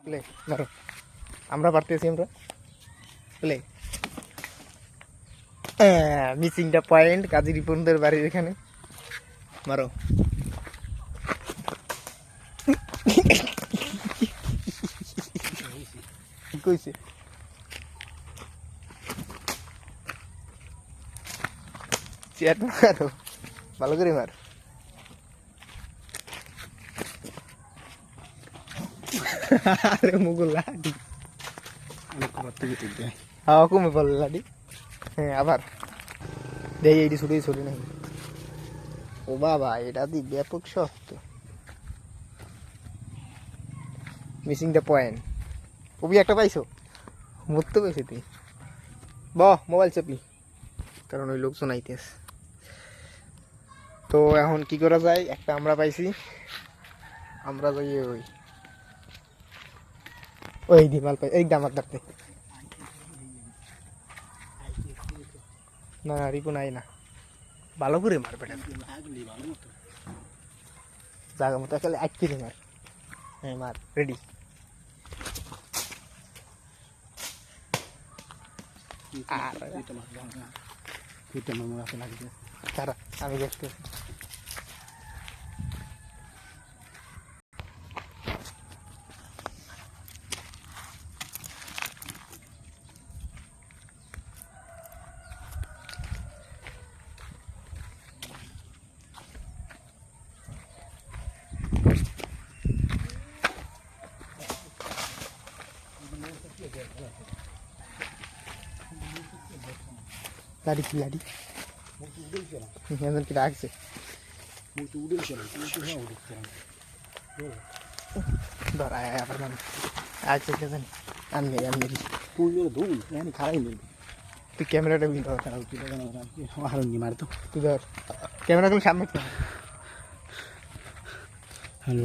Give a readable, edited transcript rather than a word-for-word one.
Play মারো। আমরা পারতেছি আমরা প্লে। মিসিং দ্য পয়েন্ট কাজী রিপনদের বাড়ির এখানে। মারো। কইছে চেয়ার মারো, ভালো করে মার। আরে মুগুল লাডি হাওয়া কমে পড়লো লাডি। হ্যাঁ আবার দেই এইটি ছুটি ছুটি নাকি। ও বাবা এটা দি ব্যাপক শক্ত। Missing the point. কবি একটা পাইছো? মরতে পাইছে তুই মোবাইল চাপি, কারণ ওই লোকজন আইতেছে। তো এখন কি করা যায়, একটা আমরা পাইছি, আমরা যাই ওই ওই দি মাল পাই এই দামার দাঁড়তে। না রিপু নাই না, ভালো করে মার বেটা, জায়গা মতো খেলে আটকে মার। হ্যাঁ মার, রেডি। আমি দেখতে লাডি কি লাডি কি রাখছে ধর আয় আবার মানে আচ্ছা কে জানি আমি আমি খারাই তুই ক্যামেরাটা উইল ধর, হারঙ্গি মার তো তুই ধর ক্যামেরাগুলো সামনে তো। হ্যালো